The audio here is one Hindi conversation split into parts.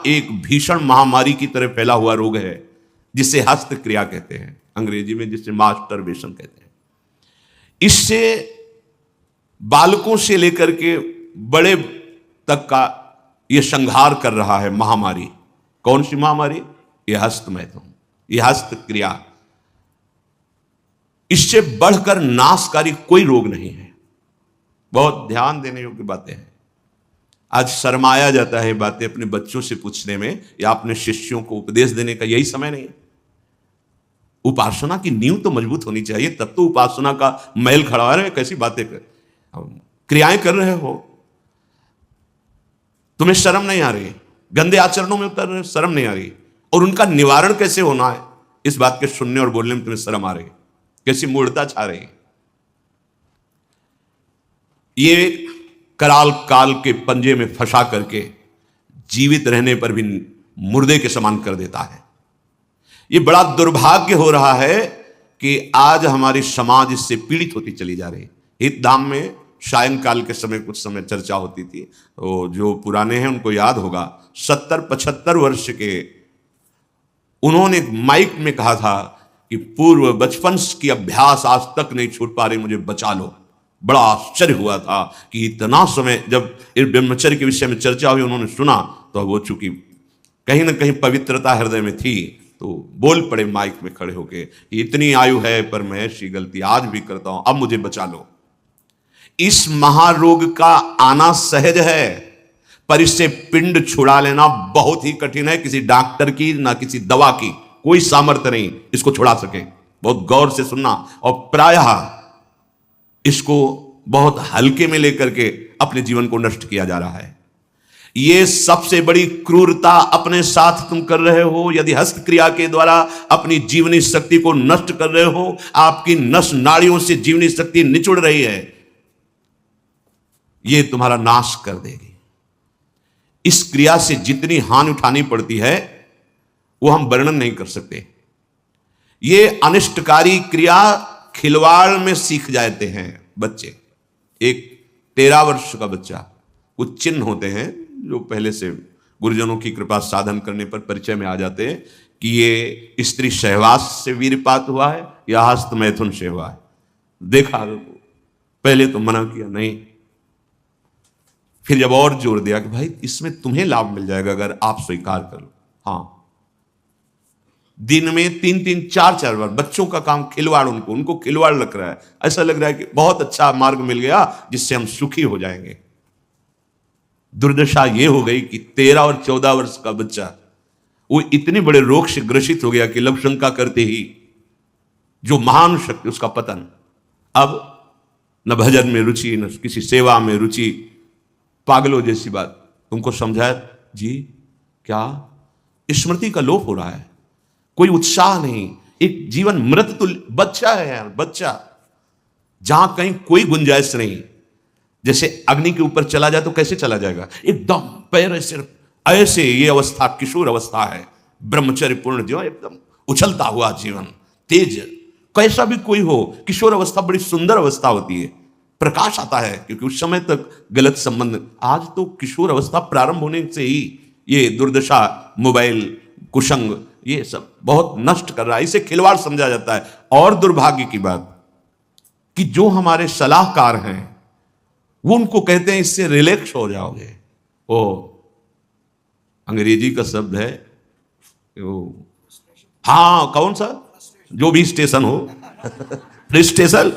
एक भीषण महामारी की तरह फैला हुआ रोग है जिसे हस्त क्रिया कहते हैं, अंग्रेजी में जिसे मास्टरबेशन कहते हैं। इससे बालकों से लेकर के बड़े तक का यह संहार कर रहा है महामारी। कौन सी महामारी? यह हस्त मैथुन, यह हस्त क्रिया। इससे बढ़कर नाशकारी कोई रोग नहीं है। बहुत ध्यान देने योग्य बातें हैं। आज शर्माया जाता है बातें अपने बच्चों से पूछने में या अपने शिष्यों को उपदेश देने का यही समय नहीं है। उपासना की नींव तो मजबूत होनी चाहिए, तब तो उपासना का महल खड़ा रहे। कैसी बातें कर, क्रियाएं कर रहे हो, तुम्हें शर्म नहीं आ रही, गंदे आचरणों में उतर रहे, शर्म नहीं आ रही, और उनका निवारण कैसे होना है इस बात के सुनने और बोलने में तुम्हें शर्म आ रही, कैसी मूढ़ता छा रही। ये कराल काल के पंजे में फंसा करके जीवित रहने पर भी मुर्दे के समान कर देता है। ये बड़ा दुर्भाग्य हो रहा है कि आज हमारी समाज इससे पीड़ित होती चली जा रही है। हितधाम में सायंकाल के समय कुछ समय चर्चा होती थी, तो जो पुराने हैं उनको याद होगा, 70-75 वर्ष के उन्होंने माइक में कहा था कि पूर्व बचपन की अभ्यास आज तक नहीं छूट पा रही, मुझे बचा लो। बड़ा आश्चर्य हुआ था कि इतना समय जब इस ब्रह्मचर्य के विषय में चर्चा हुई, उन्होंने सुना, तो वो चूंकि कहीं ना कहीं पवित्रता हृदय में थी, तो बोल पड़े माइक में खड़े होके, इतनी आयु है पर मैं ऐसी गलती आज भी करता हूं, अब मुझे बचा लो। इस महारोग का आना सहज है, पर इससे पिंड छुड़ा लेना बहुत ही कठिन है। किसी डॉक्टर की ना किसी दवा की कोई सामर्थ्य नहीं इसको छुड़ा सके। बहुत गौर से सुनना, और प्रायः इसको बहुत हल्के में लेकर के अपने जीवन को नष्ट किया जा रहा है। यह सबसे बड़ी क्रूरता अपने साथ तुम कर रहे हो यदि हस्त क्रिया के द्वारा अपनी जीवनी शक्ति को नष्ट कर रहे हो। आपकी नस नाड़ियों से जीवनी शक्ति निचुड़ रही है, यह तुम्हारा नाश कर देगी। इस क्रिया से जितनी हानि उठानी पड़ती है वो हम वर्णन नहीं कर सकते। ये अनिष्टकारी क्रिया खिलवाड़ में सीख जाते हैं बच्चे। एक 13 वर्ष का बच्चा, कुछ चिन्ह होते हैं जो पहले से गुरुजनों की कृपा साधन करने पर परिचय में आ जाते हैं कि ये स्त्री सहवास से वीरपात हुआ है या हस्त मैथुन से हुआ है। देखा, पहले तो मना किया नहीं, फिर जब और जोर दिया कि भाई इसमें तुम्हें लाभ मिल जाएगा अगर आप स्वीकार कर लो। हाँ, दिन में 3-3, 4-4 बार बच्चों का काम खिलवाड़, उनको खिलवाड़ लग रहा है। ऐसा लग रहा है कि बहुत अच्छा मार्ग मिल गया जिससे हम सुखी हो जाएंगे। दुर्दशा यह हो गई कि 13 और 14 वर्ष का बच्चा वो इतने बड़े रोग से ग्रसित हो गया कि लव शंका करते ही जो महान शक्ति उसका पतन। अब न भजन में रुचि, न किसी सेवा में रुचि। पागलों जैसी बात। तुमको समझाया जी, क्या स्मृति का लोप हो रहा है, कोई उत्साह नहीं, एक जीवन मृत तुल्य बच्चा है यार, बच्चा, जहां कहीं कोई गुंजाइश नहीं। जैसे अग्नि के ऊपर चला जाए तो कैसे चला जाएगा, एकदम पैर ऐसे ये अवस्था किशोर अवस्था है, ब्रह्मचर्य पूर्ण जीवन, एकदम उछलता हुआ जीवन, तेज। कैसा भी कोई हो, किशोर अवस्था बड़ी सुंदर अवस्था होती है, प्रकाश आता है, क्योंकि उस समय तक गलत संबंध। आज तो किशोर अवस्था प्रारंभ होने से ही ये दुर्दशा, मोबाइल, कुसंग, ये सब बहुत नष्ट कर रहा है। इसे खिलवाड़ समझा जाता है। और दुर्भाग्य की बात कि जो हमारे सलाहकार हैं वो उनको कहते हैं इससे रिलैक्स हो जाओगे। ओ अंग्रेजी का शब्द है वो, हाँ कौन सा, जो भी स्टेशन हो फ्रस्ट्रेशन,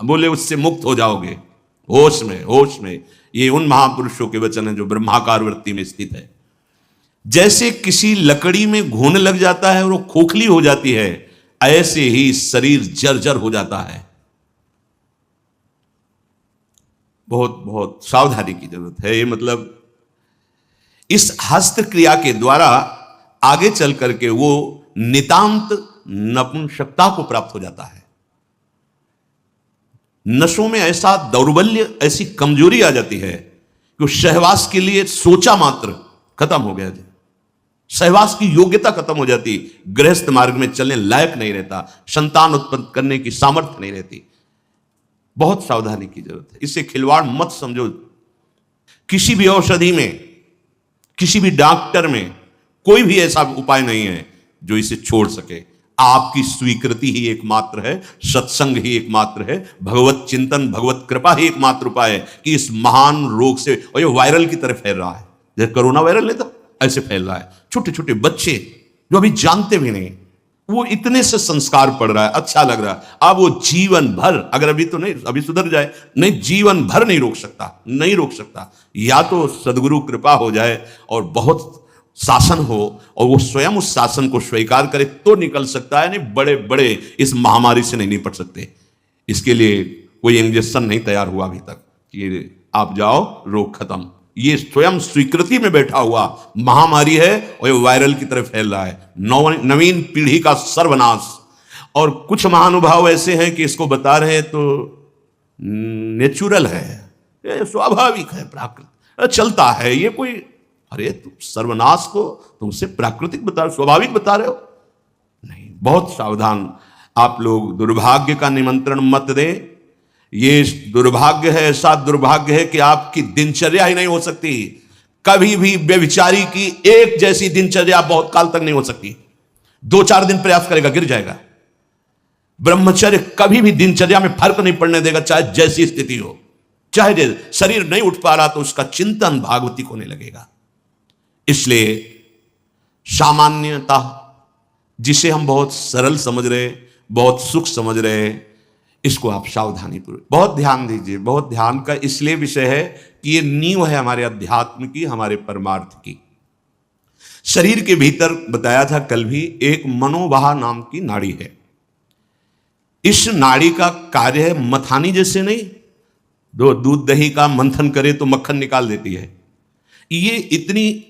बोले उससे मुक्त हो जाओगे, होश में, होश में। ये उन महापुरुषों के वचन हैं जो ब्रह्माकार वृत्ति में स्थित है। जैसे किसी लकड़ी में घुन लग जाता है और वो खोखली हो जाती है, ऐसे ही शरीर जर्जर हो जाता है। बहुत बहुत सावधानी की जरूरत है। ये मतलब इस हस्त क्रिया के द्वारा आगे चल करके वो नितांत नपुंसकता को प्राप्त हो जाता है। नशों में ऐसा दौर्बल्य, ऐसी कमजोरी आ जाती है कि वो सहवास के लिए सोचा मात्र खत्म हो गया। सहवास की योग्यता खत्म हो जाती, गृहस्थ मार्ग में चलने लायक नहीं रहता, संतान उत्पन्न करने की सामर्थ्य नहीं रहती। बहुत सावधानी की जरूरत है। इससे खिलवाड़ मत समझो। किसी भी औषधि में, किसी भी डॉक्टर में कोई भी ऐसा उपाय नहीं है जो इसे छोड़ सके। आपकी स्वीकृति ही एकमात्र है, सत्संग ही एकमात्र है, भगवत चिंतन, भगवत कृपा ही एकमात्र उपाय है कि इस महान रोग से, और ये वायरल की तरह फैल रहा है, जैसे कोरोना वायरल नहीं था ऐसे फैल रहा है। छोटे छोटे बच्चे जो अभी जानते भी नहीं, वो इतने से संस्कार पड़ रहा है, अच्छा लग रहा है। अब वो जीवन भर, अगर अभी तो नहीं, अभी सुधर जाए, नहीं जीवन भर नहीं रोक सकता, नहीं रोक सकता। या तो सदगुरु कृपा हो जाए और बहुत शासन हो और वो स्वयं उस शासन को स्वीकार करे तो निकल सकता है, नहीं बड़े बड़े इस महामारी से नहीं निपट सकते। इसके लिए कोई इंजेक्शन नहीं तैयार हुआ अभी तक कि आप जाओ रोग खत्म। ये स्वयं स्वीकृति में बैठा हुआ महामारी है और ये वायरल की तरफ फैल रहा है। नवीन पीढ़ी का सर्वनाश। और कुछ महानुभाव ऐसे हैं कि इसको बता रहे हैं तो नेचुरल है, ये स्वाभाविक है, प्राकृतिक चलता है, ये कोई, अरे तुम सर्वनाश को तुमसे प्राकृतिक बता, स्वाभाविक बता रहे हो? नहीं, बहुत सावधान। आप लोग दुर्भाग्य का निमंत्रण मत दें। ये दुर्भाग्य है, ऐसा दुर्भाग्य है कि आपकी दिनचर्या ही नहीं हो सकती। कभी भी व्यभिचारी की एक जैसी दिनचर्या बहुत काल तक नहीं हो सकती। 2-4 दिन प्रयास करेगा, गिर जाएगा। ब्रह्मचर्य कभी भी दिनचर्या में फर्क नहीं पड़ने देगा, चाहे जैसी स्थिति हो। चाहे जैसे शरीर नहीं उठ पा रहा तो उसका चिंतन भागवती होने लगेगा। इसलिए सामान्यता, जिसे हम बहुत सरल समझ रहे, बहुत सुख समझ रहे, इसको आप सावधानी पूर्वक बहुत ध्यान दीजिए। बहुत ध्यान का इसलिए विषय है कि ये नींव है हमारे अध्यात्म की, हमारे परमार्थ की। शरीर के भीतर बताया था कल भी, एक मनोवाह नाम की नाड़ी है। इस नाड़ी का कार्य है मथानी जैसे नहीं, दो दूध दही का मंथन करे तो मक्खन निकाल देती है। ये इतनी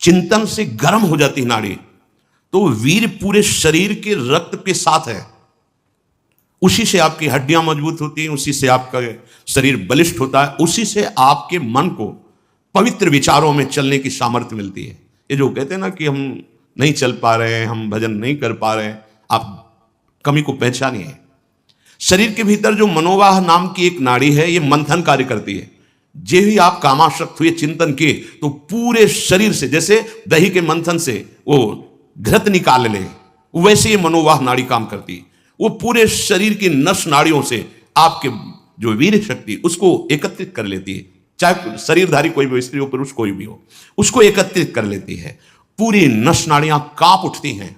चिंतन से गर्म हो जाती नाड़ी, तो वीर पूरे शरीर के रक्त के साथ है। उसी से आपकी हड्डियां मजबूत होती हैं, उसी से आपका शरीर बलिष्ठ होता है, उसी से आपके मन को पवित्र विचारों में चलने की सामर्थ्य मिलती है। ये जो कहते हैं ना कि हम नहीं चल पा रहे हैं, हम भजन नहीं कर पा रहे हैं, आप कमी को पहचानिए। शरीर के भीतर जो मनोवाह नाम की एक नाड़ी है, ये मंथन कार्य करती है। जे ही आप कामासक्त हुए, चिंतन किए, तो पूरे शरीर से, जैसे दही के मंथन से वो घृत निकाल ले, वैसे ये मनोवाह नाड़ी काम करती है। वो पूरे शरीर की नस नाड़ियों से आपके जो वीर शक्ति उसको एकत्रित कर लेती है। चाहे शरीरधारी कोई भी, स्त्री हो पुरुष कोई भी हो, उसको एकत्रित कर लेती है। पूरी नस नाड़ियां कांप उठती हैं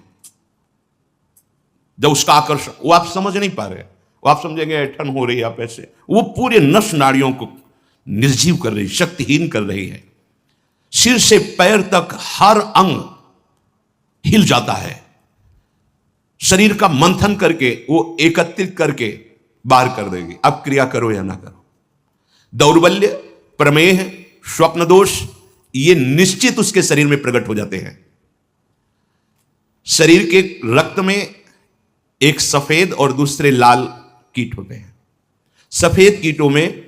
जब उसका आकर्षण, वो आप समझ नहीं पा रहे, वो आप समझेंगे ऐठन हो रही है आप ऐसे, वो पूरे नस नाड़ियों को निर्जीव कर रही, शक्तिहीन कर रही है। सिर से पैर तक हर अंग हिल जाता है। शरीर का मंथन करके वो एकत्रित करके बाहर कर देगी। अब क्रिया करो या ना करो। दौर्बल्य, प्रमेह, स्वप्न दोष, ये निश्चित उसके शरीर में प्रकट हो जाते हैं। शरीर के रक्त में एक सफेद और दूसरे लाल कीट होते हैं। सफेद कीटों में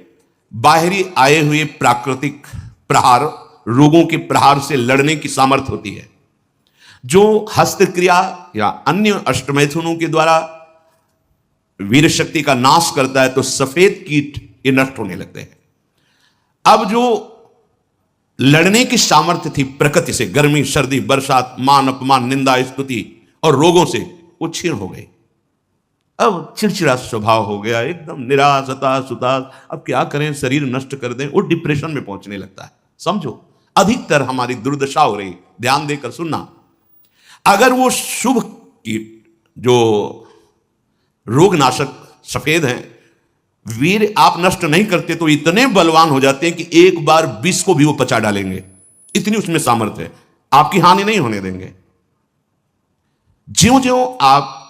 बाहरी आए हुए प्राकृतिक प्रहार, रोगों के प्रहार से लड़ने की सामर्थ्य होती है। जो हस्तक्रिया या अन्य अष्टमैथुनों के द्वारा वीर शक्ति का नाश करता है, तो सफेद कीट ये नष्ट होने लगते हैं। अब जो लड़ने की सामर्थ्य थी प्रकृति से, गर्मी, सर्दी, बरसात, मान अपमान, निंदा, स्तुति और रोगों से, वो क्षीण हो गई। अब चिड़चिड़ा स्वभाव हो गया, एकदम निराश, हताश, उदास। अब क्या करें, शरीर नष्ट कर दें, वो डिप्रेशन में पहुंचने लगता है। समझो, अधिकतर हमारी दुर्दशा हो रही। ध्यान देकर सुनना। अगर वो शुभ कीट जो रोगनाशक सफेद हैं, वीर आप नष्ट नहीं करते तो इतने बलवान हो जाते हैं कि एक बार विष को भी वो पचा डालेंगे। इतनी उसमें सामर्थ्य है, आपकी हानि नहीं होने देंगे। ज्यों ज्यों आप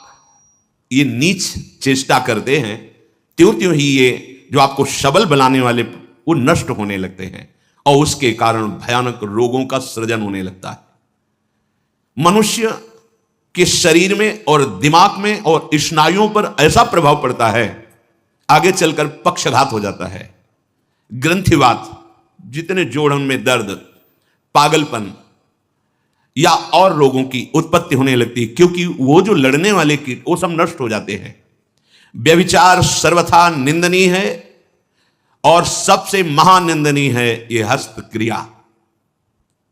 ये नीच चेष्टा करते हैं, त्यों त्यों ही ये जो आपको सबल बनाने वाले वो नष्ट होने लगते हैं और उसके कारण भयानक रोगों का सृजन होने लगता है। मनुष्य के शरीर में और दिमाग में और स्नायुओं पर ऐसा प्रभाव पड़ता है, आगे चलकर पक्षघात हो जाता है। ग्रंथिवात, जितने जोड़ों में दर्द, पागलपन या और रोगों की उत्पत्ति होने लगती है, क्योंकि वो जो लड़ने वाले कीट वो सब नष्ट हो जाते हैं। व्यभिचार सर्वथा निंदनीय है और सबसे महानिंदनीय है ये हस्त क्रिया।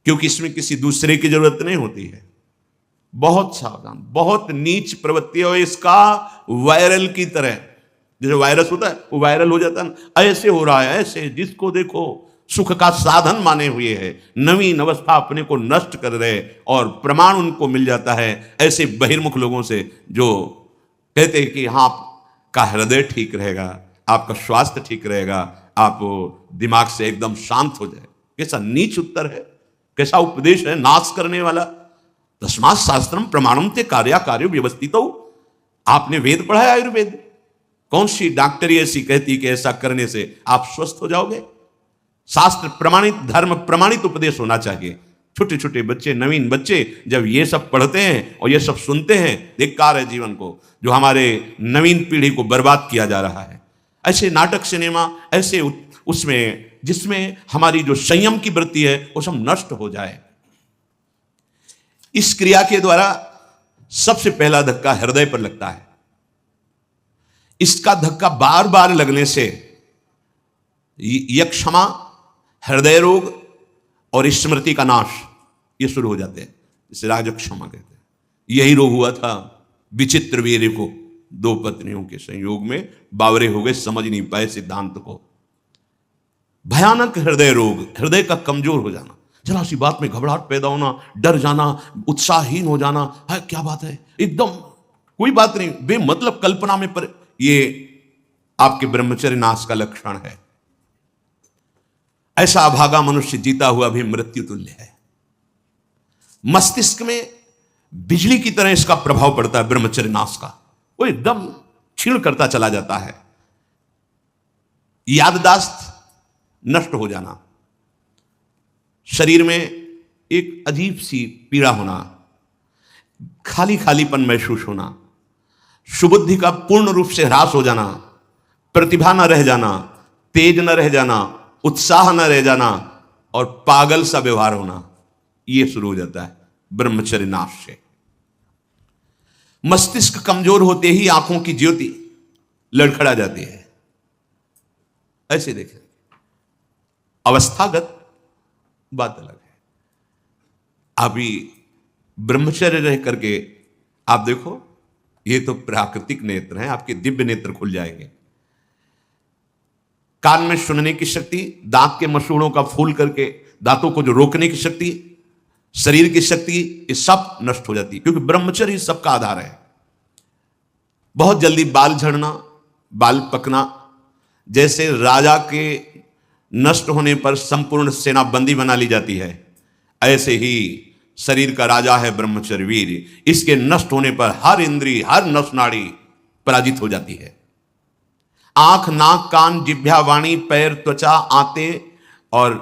क्योंकि इसमें किसी दूसरे की जरूरत नहीं होती है। बहुत सावधान, बहुत नीच प्रवृत्ति है इसका, वायरल की तरह। जैसे वायरस होता है वो वायरल हो जाता है, ऐसे हो रहा है, ऐसे जिसको देखो सुख का साधन माने हुए है, नवीन अवस्था अपने को नष्ट कर रहे और प्रमाण उनको मिल जाता है ऐसे बहिर्मुख लोगों से, जो कहते हैं कि हाँ आपका हृदय ठीक रहेगा, आपका स्वास्थ्य ठीक रहेगा, आप दिमाग से एकदम शांत हो जाए। कैसा नीच उत्तर है, कैसा उपदेश है, नाश करने वाला। तस्मात् शास्त्रम प्रमाणम ते कार्याकार्यो व्यवस्थितो। आपने वेद पढ़ा है, आयुर्वेद? कौन सी डॉक्टरी ऐसी कहती कि ऐसा करने से आप स्वस्थ हो जाओगे? शास्त्र प्रमाणित, धर्म प्रमाणित उपदेश होना चाहिए। छोटे छोटे बच्चे, नवीन बच्चे जब ये सब पढ़ते हैं और ये सब सुनते हैं, धिक्कार है जीवन को, जो हमारे नवीन पीढ़ी को बर्बाद किया जा रहा है। ऐसे नाटक, सिनेमा, ऐसे उसमें जिसमें हमारी जो संयम की वृत्ति है वो सब नष्ट हो जाए। इस क्रिया के द्वारा सबसे पहला धक्का हृदय पर लगता है। इसका धक्का बार बार लगने से यक्षमा, हृदय रोग और स्मृति का नाश ये शुरू हो जाते हैं। इसे राजक्षमा कहते हैं। यही रोग हुआ था विचित्र वीर्य को। 2 पत्नियों के संयोग में बावरे हो गए, समझ नहीं पाए सिद्धांत को। भयानक हृदय रोग, हृदय का कमजोर हो जाना, जरा सी बात में घबराहट पैदा होना, डर जाना, उत्साहहीन हो जाना, है क्या बात है, एकदम कोई बात नहीं, बेमतलब कल्पना में पर, ये आपके ब्रह्मचर्य नाश का लक्षण है। ऐसा अभागा मनुष्य जीता हुआ भी मृत्यु तुल्य है। मस्तिष्क में बिजली की तरह इसका प्रभाव पड़ता है ब्रह्मचर्य नाश का, वो एकदम क्षीण करता चला जाता है। याददाश्त नष्ट हो जाना, शरीर में एक अजीब सी पीड़ा होना, खाली खालीपन महसूस होना, सुबुद्धि का पूर्ण रूप से ह्रास हो जाना, प्रतिभा न रह जाना, तेज न रह जाना, उत्साह न रह जाना और पागल सा व्यवहार होना, यह शुरू हो जाता है ब्रह्मचर्य नाश से। मस्तिष्क कमजोर होते ही आंखों की ज्योति लड़खड़ा जाती है। ऐसे देखें, अवस्थागत बात अलग है। अभी ब्रह्मचर्य रह करके आप देखो, ये तो प्राकृतिक नेत्र हैं, आपके दिव्य नेत्र खुल जाएंगे। कान में सुनने की शक्ति, दांत के मसूड़ों का फूल करके दांतों को जो रोकने की शक्ति, शरीर की शक्ति, ये सब नष्ट हो जाती है, क्योंकि ब्रह्मचर्य सबका आधार है। बहुत जल्दी बाल झड़ना, बाल पकना, जैसे राजा के नष्ट होने पर संपूर्ण सेना बंदी बना ली जाती है, ऐसे ही शरीर का राजा है ब्रह्मचर्य वीर। इसके नष्ट होने पर हर इंद्रिय, हर नस नाड़ी पराजित हो जाती है। आंख, नाक, कान, जिह्वा, वाणी, पैर, त्वचा, आंतें और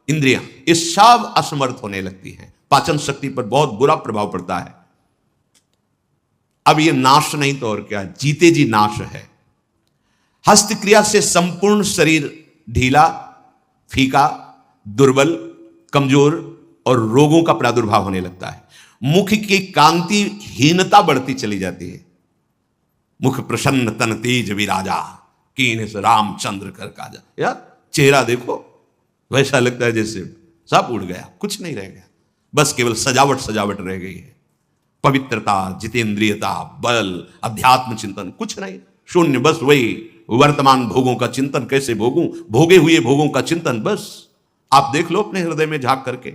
इंद्रियां, ये सब असमर्थ होने लगती हैं। पाचन शक्ति पर बहुत बुरा प्रभाव पड़ता है। अब ये नाश नहीं तो और क्या, जीते जी नाश है। हस्त क्रिया से संपूर्ण शरीर ढीला, फीका, दुर्बल, कमजोर और रोगों का प्रादुर्भाव होने लगता है। मुख की कांति हीनता बढ़ती चली जाती है। मुख प्रसन्न तन तेज विराजा, कीन से रामचंद्र कर काजा। यार चेहरा देखो, वैसा लगता है जैसे सब उड़ गया, कुछ नहीं रह गया, बस केवल सजावट सजावट रह गई है। पवित्रता, जितेंद्रियता, बल, अध्यात्म चिंतन कुछ नहीं, शून्य। बस वही वर्तमान भोगों का चिंतन, कैसे भोगूं, भोगे हुए भोगों का चिंतन। बस आप देख लो अपने हृदय में झांक करके।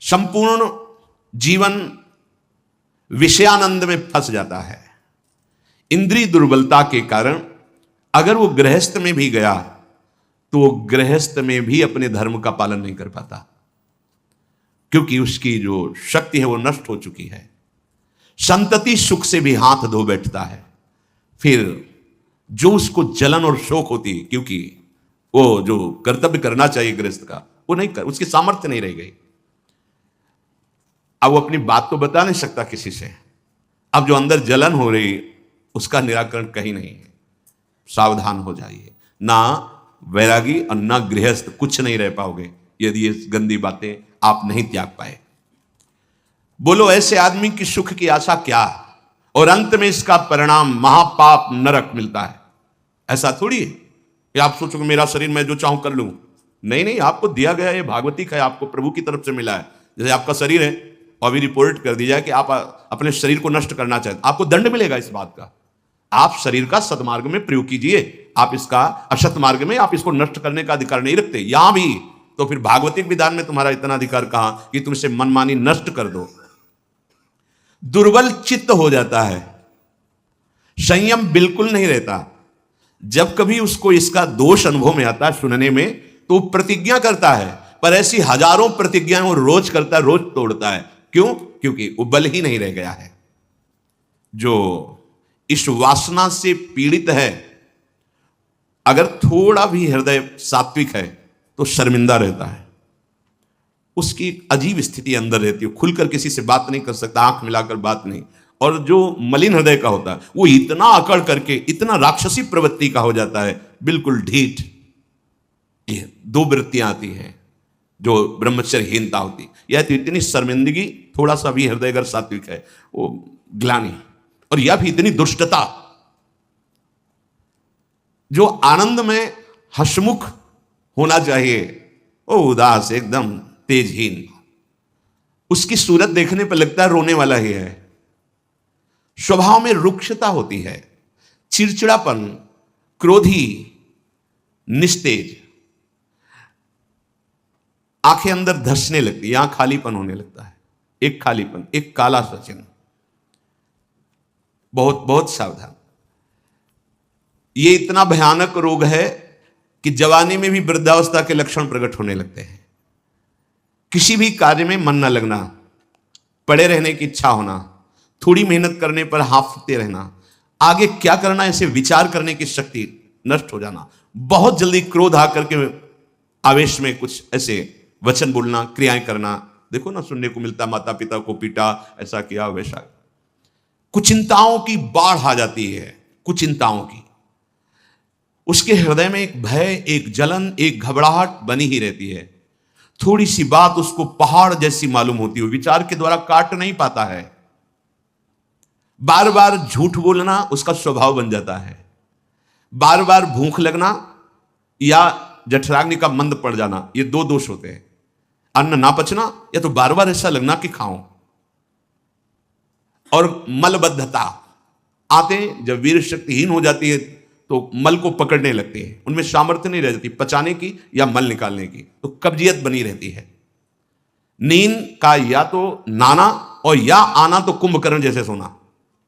संपूर्ण जीवन विषयानंद में फंस जाता है। इंद्रिय दुर्बलता के कारण अगर वो गृहस्थ में भी गया तो वो गृहस्थ में भी अपने धर्म का पालन नहीं कर पाता, क्योंकि उसकी जो शक्ति है वो नष्ट हो चुकी है। संतति सुख से भी हाथ धो बैठता है। फिर जो उसको जलन और शोक होती, क्योंकि वो जो कर्तव्य करना चाहिए गृहस्थ का वो नहीं कर, उसकी सामर्थ्य नहीं रह गई। अब वो अपनी बात तो बता नहीं सकता किसी से। अब जो अंदर जलन हो रही उसका निराकरण कहीं नहीं है। सावधान हो जाइए, ना वैरागी और ना गृहस्थ कुछ नहीं रह पाओगे यदि ये गंदी बातें आप नहीं त्याग पाए। बोलो ऐसे आदमी की सुख की आशा क्या, और अंत में इसका परिणाम महापाप नरक मिलता है। ऐसा थोड़ी है कि आप सोचो कि मेरा शरीर मैं जो चाहूं कर लूं, नहीं नहीं, आपको दिया गया ये भागवतिक है, आपको प्रभु की तरफ से मिला है। जैसे आपका शरीर है और अभी रिपोर्ट कर दी जाए कि आप अपने शरीर को नष्ट करना चाहते, आपको दंड मिलेगा इस बात का। आप शरीर का सदमार्ग में प्रयोग कीजिए, आप इसका असत मार्ग में आप इसको नष्ट करने का अधिकार नहीं रखते। यहां भी तो फिर भागवतिक विधान में तुम्हारा इतना अधिकार कहां कि तुम इसे मनमानी नष्ट कर दो। दुर्बल चित्त हो जाता है, संयम बिल्कुल नहीं रहता। जब कभी उसको इसका दोष अनुभव में आता है सुनने में, तो प्रतिज्ञा करता है, पर ऐसी हजारों प्रतिज्ञाएं वो रोज करता है, रोज तोड़ता है। क्यों? क्योंकि वो बल ही नहीं रह गया है। जो इस वासना से पीड़ित है, अगर थोड़ा भी हृदय सात्विक है तो शर्मिंदा रहता है, उसकी अजीब स्थिति अंदर रहती है, खुलकर किसी से बात नहीं कर सकता, आंख मिलाकर बात नहीं। और जो मलिन हृदय का होता है वो इतना अकड़ करके इतना राक्षसी प्रवृत्ति का हो जाता है, बिल्कुल ढीठ। ये दो वृत्तियां आती हैं जो ब्रह्मचर्यहीनता होती, यह तो इतनी शर्मिंदगी, थोड़ा सा भी हृदय अगर सात्विक है वो ग्लानि, और यह भी इतनी दुष्टता। जो आनंद में हसमुख होना चाहिए वो उदास, एकदम तेजहीन। उसकी सूरत देखने पर लगता है रोने वाला ही है। स्वभाव में रुक्षता होती है, चिड़चिड़ापन, क्रोधी, निस्तेज, आंखें अंदर धंसने लगती, यहां खालीपन होने लगता है, एक खालीपन, एक काला सा चिन्ह। बहुत बहुत सावधान। ये इतना भयानक रोग है कि जवानी में भी वृद्धावस्था के लक्षण प्रकट होने लगते हैं। किसी भी कार्य में मन न लगना, पड़े रहने की इच्छा होना, थोड़ी मेहनत करने पर हाफते रहना, आगे क्या करना ऐसे विचार करने की शक्ति नष्ट हो जाना, बहुत जल्दी क्रोध आकर के आवेश में कुछ ऐसे वचन बोलना, क्रियाएं करना। देखो ना, सुनने को मिलता, माता पिता को पीटा, ऐसा किया, वैसा। कुचिंताओं की बाढ़ आ जाती है, कुचिंताओं की। उसके हृदय में एक भय, एक जलन, एक घबराहट बनी ही रहती है। थोड़ी सी बात उसको पहाड़ जैसी मालूम होती है, विचार के द्वारा काट नहीं पाता है। बार बार झूठ बोलना उसका स्वभाव बन जाता है। बार बार भूख लगना या जठराग्नि का मंद पड़ जाना, ये दो दोष होते हैं। अन्न ना पचना या तो बार बार ऐसा लगना कि खाऊं। और मलबद्धता आते, जब वीर शक्तिहीन हो जाती है तो मल को पकड़ने लगती है, उनमें सामर्थ्य नहीं रह जाती पचाने की या मल निकालने की, तो कब्जियत बनी रहती है। नींद का या तो नाना और या आना तो कुंभकर्ण जैसे सोना,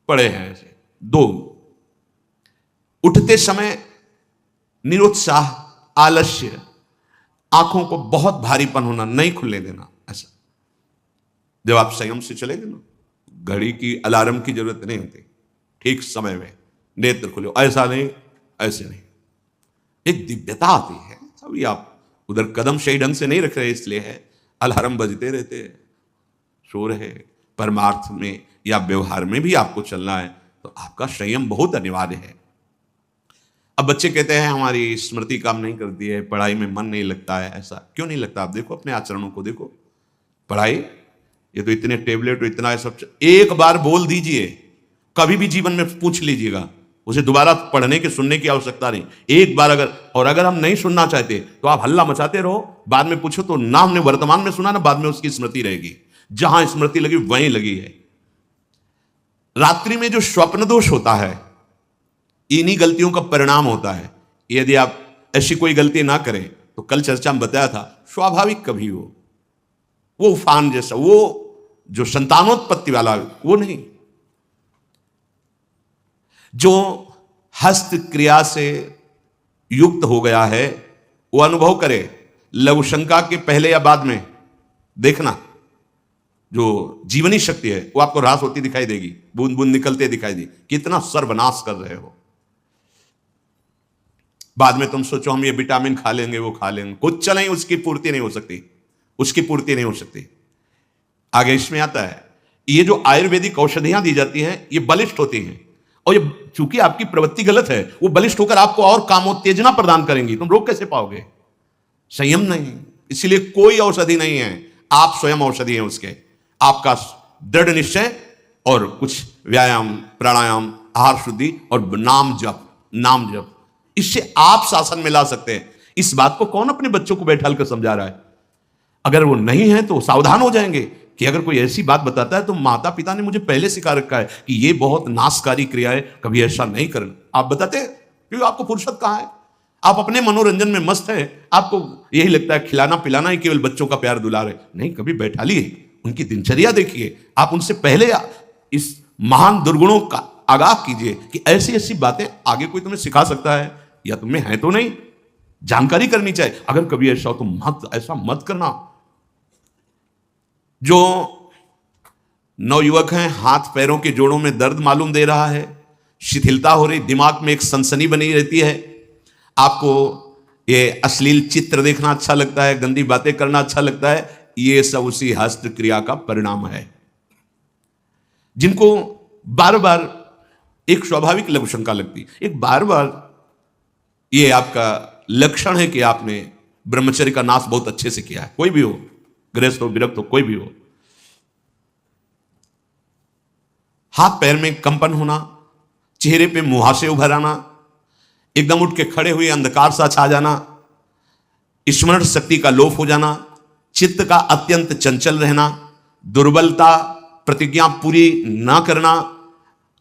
पड़े हैं ऐसे दो। उठते समय निरुत्साह, आलस्य, आंखों को बहुत भारीपन होना, नहीं खुलने देना, ऐसा। जब आप संयम से चलेंगे ना, घड़ी की अलार्म की जरूरत नहीं होती, ठीक समय में नेत्र खुले, ऐसा नहीं ऐसे नहीं, एक दिव्यता आती है। अभी आप उधर कदम सही ढंग से नहीं रख रहे, इसलिए है अलार्म बजते रहते हैं, शोर है। परमार्थ में या व्यवहार में भी आपको चलना है तो आपका संयम बहुत अनिवार्य है। अब बच्चे कहते हैं हमारी स्मृति काम नहीं करती है, पढ़ाई में मन नहीं लगता है, ऐसा क्यों नहीं लगता? आप देखो अपने आचरणों को, देखो पढ़ाई, ये तो इतने टेबलेट और इतना सब, एक बार बोल दीजिए, कभी भी जीवन में पूछ लीजिएगा, उसे दोबारा पढ़ने के सुनने की आवश्यकता नहीं। एक बार अगर हम नहीं सुनना चाहते तो आप हल्ला मचाते रहो, बाद में पूछो तो ना हमने वर्तमान में सुना ना, बाद में उसकी स्मृति रहेगी। जहां स्मृति लगी वहीं लगी है। रात्रि में जो स्वप्न दोष होता है, इन्हीं गलतियों का परिणाम होता है। यदि आप ऐसी कोई गलती ना करें तो कल चर्चा में बताया था, स्वाभाविक कभी हो, वो उफान जैसा, वो जो संतानोत्पत्ति वाला, वो नहीं। जो हस्त क्रिया से युक्त हो गया है वो अनुभव करे, लघु शंका के पहले या बाद में देखना, जो जीवनी शक्ति है वो आपको ह्रास होती दिखाई देगी, बूंद बूंद निकलते दिखाई दी, कितना सर्वनाश कर रहे हो। बाद में तुम सोचो हम ये विटामिन खा लेंगे, वो खा लेंगे, कुछ नहीं, उसकी पूर्ति नहीं हो सकती, उसकी पूर्ति नहीं हो सकती। आगे इसमें आता है, ये जो आयुर्वेदिक औषधियां दी जाती हैं ये बलिष्ठ होती हैं, और ये चूंकि आपकी प्रवृत्ति गलत है, वो बलिष्ठ होकर आपको और कामोत्तेजना प्रदान करेंगी, तुम रोक कैसे पाओगे? संयम नहीं। इसलिए कोई औषधि नहीं है, आप स्वयं औषधि हैं उसके। आपका दृढ़ निश्चय और कुछ व्यायाम, प्राणायाम, आहार शुद्धि और नाम जप, इससे आप शासन में ला सकते हैं। इस बात को कौन अपने बच्चों को बैठाल कर समझा रहा है? अगर वो नहीं है तो सावधान हो जाएंगे कि अगर कोई ऐसी बात बताता है तो माता पिता ने मुझे पहले सिखा रखा है कि ये बहुत नाशकारी क्रिया है, कभी ऐसा नहीं करना। आप बताते हैं क्योंकि आपको फुर्सत कहाँ है, आप अपने मनोरंजन में मस्त हैं, आपको यही लगता है खिलाना पिलाना ही केवल बच्चों का प्यार दुलार है। नहीं, कभी बैठा लिए, उनकी दिनचर्या देखिए, आप उनसे पहले इस महान दुर्गुणों का आगाह कीजिए कि ऐसी ऐसी बातें आगे कोई तुम्हें सिखा सकता है या तुम्हें है तो नहीं, जानकारी करनी चाहिए। अगर कभी ऐसा हो तो मत, ऐसा मत करना। जो नवयुवक हैं, हाथ पैरों के जोड़ों में दर्द मालूम दे रहा है, शिथिलता हो रही, दिमाग में एक सनसनी बनी रहती है, आपको ये अश्लील चित्र देखना अच्छा लगता है, गंदी बातें करना अच्छा लगता है, ये सब उसी हस्त क्रिया का परिणाम है। जिनको बार बार एक स्वाभाविक लघुशंका लगती, एक बार बार ये आपका लक्षण है कि आपने ब्रह्मचर्य का नाश बहुत अच्छे से किया है। कोई भी हो, गृहस्थ हो, विरक्त हो, कोई भी हो, हाथ पैर में कंपन होना, चेहरे पे मुहासे उभर आना, एकदम उठ के खड़े हुए अंधकार सा छा जाना, स्मरण शक्ति का लोप हो जाना, चित्त का अत्यंत चंचल रहना, दुर्बलता, प्रतिज्ञा पूरी ना करना,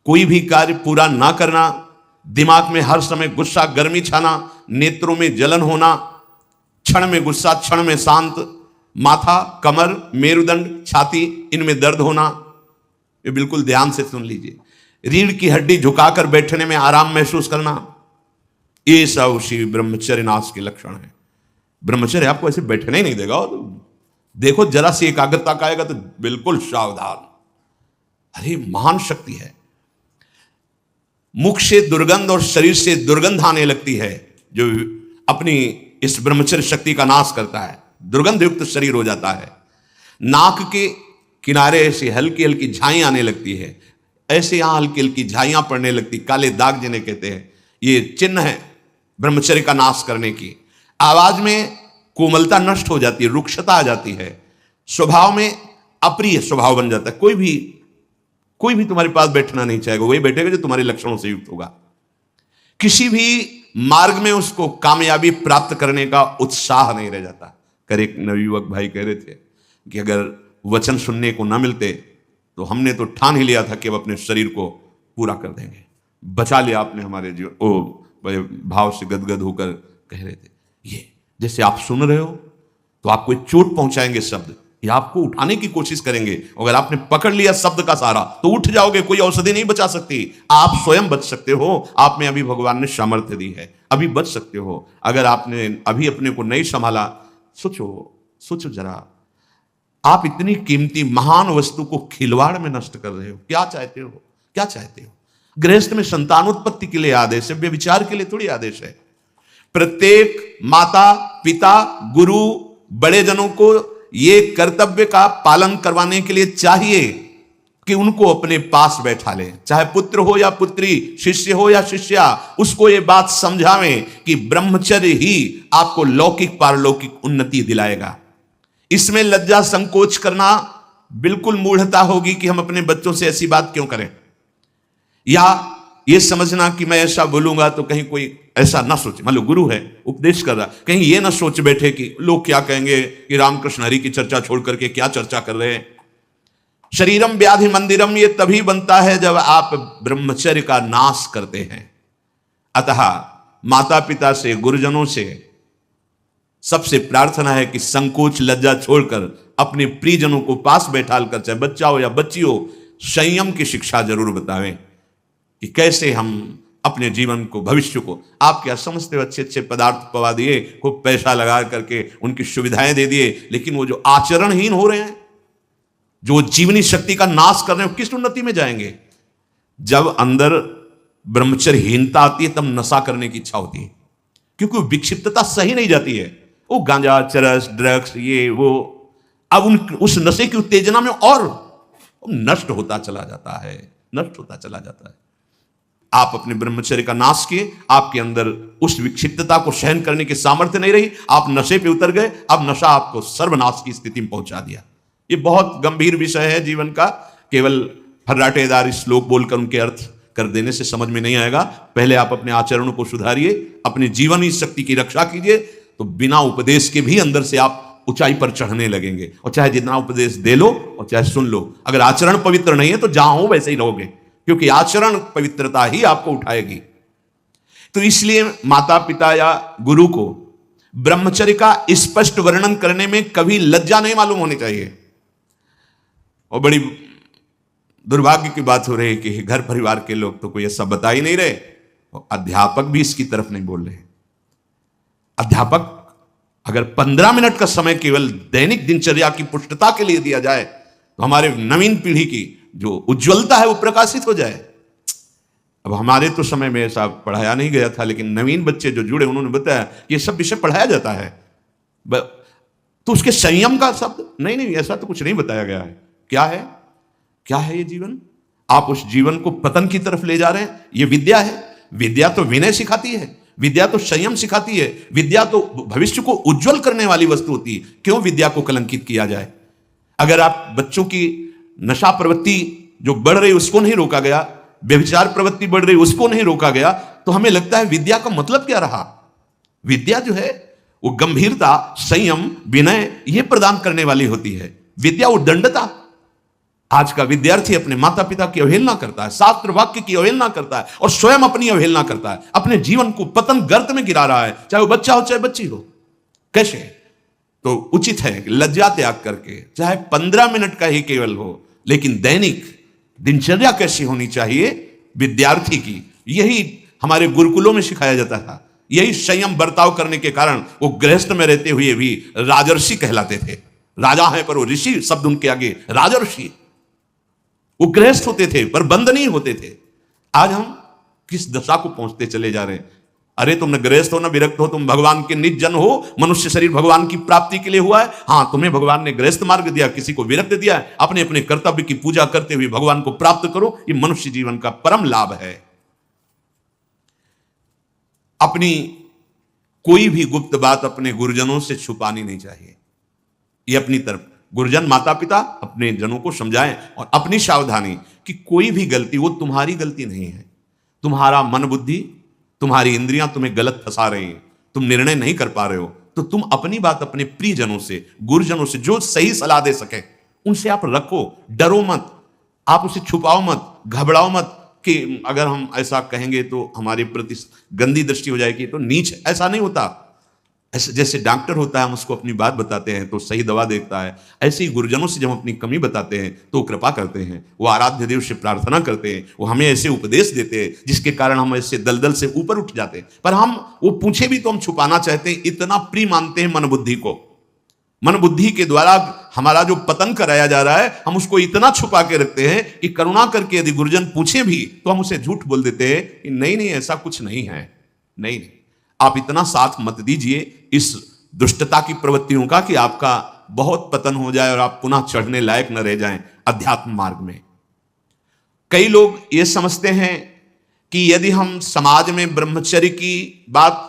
कोई भी कार्य पूरा ना करना, दिमाग में हर समय गुस्सा गर्मी छाना, नेत्रों में जलन होना, क्षण में गुस्सा क्षण में शांत, माथा, कमर, मेरुदंड, छाती, इनमें दर्द होना। ये बिल्कुल ध्यान से सुन लीजिए। रीढ़ की हड्डी झुकाकर बैठने में आराम महसूस करना, ये सब उसी ब्रह्मचर्य नाश के लक्षण है। ब्रह्मचर्य आपको ऐसे बैठने ही नहीं देगा। और देखो जरा सी एकाग्रता का आएगा तो बिल्कुल सावधान। अरे महान शक्ति है। मुख से दुर्गंध और शरीर से दुर्गंध आने लगती है जो अपनी इस ब्रह्मचर्य शक्ति का नाश करता है, दुर्गंध युक्त शरीर हो जाता है। नाक के किनारे ऐसी हल्की हल्की झाई आने लगती है, ऐसे यहां हल्की हल्की झाइयां पड़ने लगती, काले दाग जिन्हें कहते हैं, ये चिन्ह है ब्रह्मचर्य का नाश करने की। आवाज में कोमलता नष्ट हो जाती है, रुक्षता आ जाती है, स्वभाव में अप्रिय स्वभाव बन जाता है। कोई भी तुम्हारे पास बैठना नहीं चाहेगा, वही बैठेगा जो तुम्हारे लक्षणों से युक्त होगा। किसी भी मार्ग में उसको कामयाबी प्राप्त करने का उत्साह नहीं रह जाता। कर एक नवयुवक भाई कह रहे थे कि अगर वचन सुनने को ना मिलते तो हमने तो ठान ही लिया था कि अब अपने शरीर को पूरा कर देंगे। बचा लिया आपने हमारे जीवन। ओ बड़े भाव से गदगद होकर कह रहे थे, ये जैसे आप सुन रहे हो तो आपको चोट पहुंचाएंगे शब्द, या आपको उठाने की कोशिश करेंगे। अगर आपने पकड़ लिया शब्द का सहारा तो उठ जाओगे, कोई औषधि नहीं बचा सकती। आप स्वयं बच सकते हो, आप में अभी भगवान ने सामर्थ्य दी है, अभी बच सकते हो। अगर आपने अभी अपने को नहीं संभाला, सोचो जरा, आप इतनी कीमती महान वस्तु को खिलवाड़ में नष्ट कर रहे हो। क्या चाहते हो? गृहस्थ में संतानोत्पत्ति के लिए आदेश है, व्यभिचार के लिए थोड़ी आदेश है। प्रत्येक माता पिता गुरु बड़े जनों को ये कर्तव्य का पालन करवाने के लिए चाहिए कि उनको अपने पास बैठा ले, चाहे पुत्र हो या पुत्री, शिष्य हो या शिष्या, उसको ये बात समझावें कि ब्रह्मचर्य ही आपको लौकिक पारलौकिक उन्नति दिलाएगा। इसमें लज्जा संकोच करना बिल्कुल मूढ़ता होगी कि हम अपने बच्चों से ऐसी बात क्यों करें, या ये समझना कि मैं ऐसा बोलूंगा तो कहीं कोई ऐसा ना सोचे। मान लो गुरु है, उपदेश कर रहा, कहीं ये ना सोच बैठे कि लोग क्या कहेंगे कि रामकृष्ण हरि की चर्चा छोड़ करके क्या चर्चा कर रहे हैं। शरीरम व्याधि मंदिरम ये तभी बनता है जब आप ब्रह्मचर्य का नाश करते हैं। अतः माता पिता से, गुरुजनों से सबसे प्रार्थना है कि संकोच लज्जा छोड़कर अपने प्रियजनों को पास बैठाल कर, चाहे बच्चा हो या बच्ची हो, संयम की शिक्षा जरूर बतावें कि कैसे हम अपने जीवन को, भविष्य को, आप क्या समझते हो, अच्छे अच्छे पदार्थ पवा दिए, खूब पैसा लगा करके उनकी सुविधाएं दे दिए, लेकिन वो जो आचरणहीन हो रहे हैं, जो जीवनी शक्ति का नाश कर रहे हैं, किस उन्नति में जाएंगे? जब अंदर ब्रह्मचर्यहीनता आती है तब नशा करने की इच्छा होती है, क्योंकि वो विक्षिप्तता सही नहीं जाती है। वो गांजा, चरस, ड्रग्स, ये वो, अब उस नशे की उत्तेजना में और नष्ट होता चला जाता है। आप अपने ब्रह्मचर्य का नाश किए, आपके अंदर उस विक्षिप्तता को सहन करने की सामर्थ्य नहीं रही, आप नशे पे उतर गए, अब नशा आपको सर्वनाश की स्थिति में पहुंचा दिया। ये बहुत गंभीर विषय है जीवन का। केवल फर्राटेदार श्लोक बोलकर उनके अर्थ कर देने से समझ में नहीं आएगा। पहले आप अपने आचरणों को सुधारिए, अपनी जीवनी शक्ति की रक्षा कीजिए, तो बिना उपदेश के भी अंदर से आप ऊंचाई पर चढ़ने लगेंगे। और चाहे जितना उपदेश दे लो और चाहे सुन लो, अगर आचरण पवित्र नहीं है तो जहां हो वैसे ही रहोगे, क्योंकि आचरण पवित्रता ही आपको उठाएगी। तो इसलिए माता पिता या गुरु को ब्रह्मचर्य का स्पष्ट वर्णन करने में कभी लज्जा नहीं मालूम होनी चाहिए। और बड़ी दुर्भाग्य की बात हो रही है कि घर परिवार के लोग तो कोई ऐसा बता ही नहीं रहे, और अध्यापक भी इसकी तरफ नहीं बोल रहे। अध्यापक अगर 15 मिनट का समय केवल दैनिक दिनचर्या की पुष्टता के लिए दिया जाए तो हमारे नवीन पीढ़ी की जो उज्ज्वलता है वो प्रकाशित हो जाए। अब हमारे तो समय में ऐसा पढ़ाया नहीं गया था, लेकिन नवीन बच्चे जो जुड़े उन्होंने बताया कि ये सब विषय पढ़ाया जाता है, तो उसके संयम का शब्द नहीं, ऐसा तो कुछ नहीं बताया गया है। क्या है ये जीवन? आप उस जीवन को पतन की तरफ ले जा रहे हैं। ये विद्या है। विद्या तो विनय सिखाती है, विद्या तो संयम सिखाती है, विद्या तो भविष्य को उज्जवल करने वाली वस्तु होती है। क्यों विद्या को कलंकित किया जाए? अगर आप बच्चों की नशा प्रवृत्ति जो बढ़ रही उसको नहीं रोका गया, व्यभिचार प्रवृत्ति बढ़ रही उसको नहीं रोका गया, तो हमें लगता है विद्या का मतलब क्या रहा? विद्या जो है वो गंभीरता, संयम, विनय ये प्रदान करने वाली होती है। विद्या उद्दंडता। आज का विद्यार्थी अपने माता पिता की अवहेलना करता है, शास्त्र वाक्य की अवहेलना करता है और स्वयं अपनी अवहेलना करता है, अपने जीवन को पतन गर्त में गिरा रहा है, चाहे वो बच्चा हो चाहे बच्ची हो। कैसे? तो उचित है कि लज्जा त्याग करके, चाहे 15 मिनट का ही केवल हो, लेकिन दैनिक दिनचर्या कैसी होनी चाहिए विद्यार्थी की, यही हमारे गुरुकुलों में सिखाया जाता था। यही संयम बर्ताव करने के कारण वो गृहस्थ में रहते हुए भी राजर्षि कहलाते थे। राजा है पर वो ऋषि शब्द उनके आगे राजर्षि। वो गृहस्थ होते थे पर बंद नहीं होते थे। आज हम किस दशा को पहुंचते चले जा रहे हैं? अरे तुम न गृहस्थ हो न विरक्त हो, तुम भगवान के निज जन हो। मनुष्य शरीर भगवान की प्राप्ति के लिए हुआ है। हाँ, तुम्हें भगवान ने गृहस्थ मार्ग दिया, किसी को विरक्त दिया है। अपने अपने कर्तव्य की पूजा करते हुए भगवान को प्राप्त करो। ये मनुष्य जीवन का परम लाभ है। अपनी कोई भी गुप्त बात अपने गुरुजनों से छुपानी नहीं चाहिए। ये अपनी तरफ गुरुजन माता पिता अपने जनों को समझाएं और अपनी सावधानी कि कोई भी गलती वो तुम्हारी गलती नहीं है। तुम्हारा मन बुद्धि, तुम्हारी इंद्रियां तुम्हें गलत फंसा रही हैं, तुम निर्णय नहीं कर पा रहे हो, तो तुम अपनी बात अपने प्रियजनों से, गुरुजनों से जो सही सलाह दे सके उनसे आप रखो। डरो मत, आप उसे छुपाओ मत, घबराओ मत कि अगर हम ऐसा कहेंगे तो हमारे प्रति गंदी दृष्टि हो जाएगी, तो नीच। ऐसा नहीं होता। ऐसे जैसे डॉक्टर होता है, हम उसको अपनी बात बताते हैं तो सही दवा देता है, ऐसे ही गुरुजनों से जब हम अपनी कमी बताते हैं तो कृपा करते हैं। वो आराध्य देव से प्रार्थना करते हैं, वो हमें ऐसे उपदेश देते हैं जिसके कारण हम ऐसे दलदल से ऊपर उठ जाते हैं। पर हम वो पूछे भी तो हम छुपाना चाहते हैं। इतना प्रिय मानते हैं मन बुद्धि को। मन बुद्धि के द्वारा हमारा जो पतन कराया जा रहा है, हम उसको इतना छुपा के रखते हैं कि करुणा करके यदि गुरुजन पूछे भी तो हम उसे झूठ बोल देते हैं कि नहीं ऐसा कुछ नहीं है। नहीं, आप इतना साथ मत दीजिए इस दुष्टता की प्रवृत्तियों का कि आपका बहुत पतन हो जाए और आप पुनः चढ़ने लायक न रह जाएं अध्यात्म मार्ग में। कई लोग ये समझते हैं कि यदि हम समाज में ब्रह्मचर्य की बात,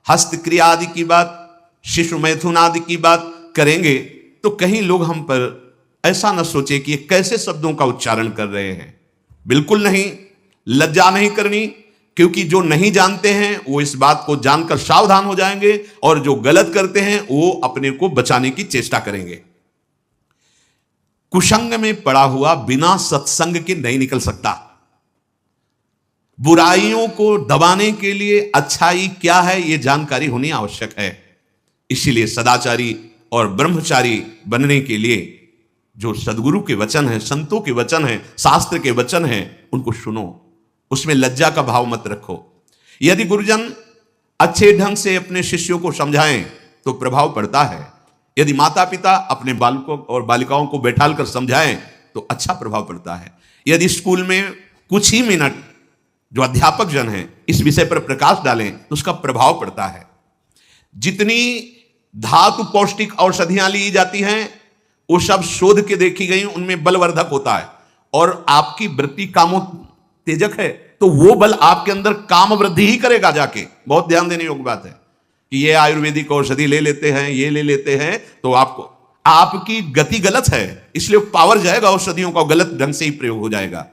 हस्तक्रिया आदि की बात, शिशु मैथुन आदि की बात करेंगे तो कहीं लोग हम पर ऐसा न सोचे कि ये कैसे शब्दों का उच्चारण कर रहे हैं। बिल्कुल नहीं, लज्जा नहीं करनी, क्योंकि जो नहीं जानते हैं वो इस बात को जानकर सावधान हो जाएंगे और जो गलत करते हैं वो अपने को बचाने की चेष्टा करेंगे। कुसंग में पड़ा हुआ बिना सत्संग के नहीं निकल सकता। बुराइयों को दबाने के लिए अच्छाई क्या है ये जानकारी होनी आवश्यक है। इसीलिए सदाचारी और ब्रह्मचारी बनने के लिए जो सदगुरु के वचन हैं, संतों के वचन हैं, शास्त्र के वचन हैं, उनको सुनो। उसमें लज्जा का भाव मत रखो। यदि गुरुजन अच्छे ढंग से अपने शिष्यों को समझाएं तो प्रभाव पड़ता है। यदि माता पिता अपने बालकों और बालिकाओं को बैठाल कर समझाएं तो अच्छा प्रभाव पड़ता है। यदि स्कूल में कुछ ही मिनट जो अध्यापक जन हैं इस विषय पर प्रकाश डालें तो उसका प्रभाव पड़ता है। जितनी धातु पौष्टिक औषधियां ली जाती हैं वो सब शोध के देखी गई, उनमें बलवर्धक होता है। और आपकी वृत्ति कामोत्तेजक है तो वो बल आपके अंदर काम वृद्धि ही करेगा जाके। बहुत ध्यान देने योग्य बात है कि ये आयुर्वेदिक औषधि ले लेते हैं, ये ले लेते हैं तो आपको आपकी गति गलत है, इसलिए पावर जाएगा औषधियों का, गलत ढंग से ही प्रयोग हो जाएगा।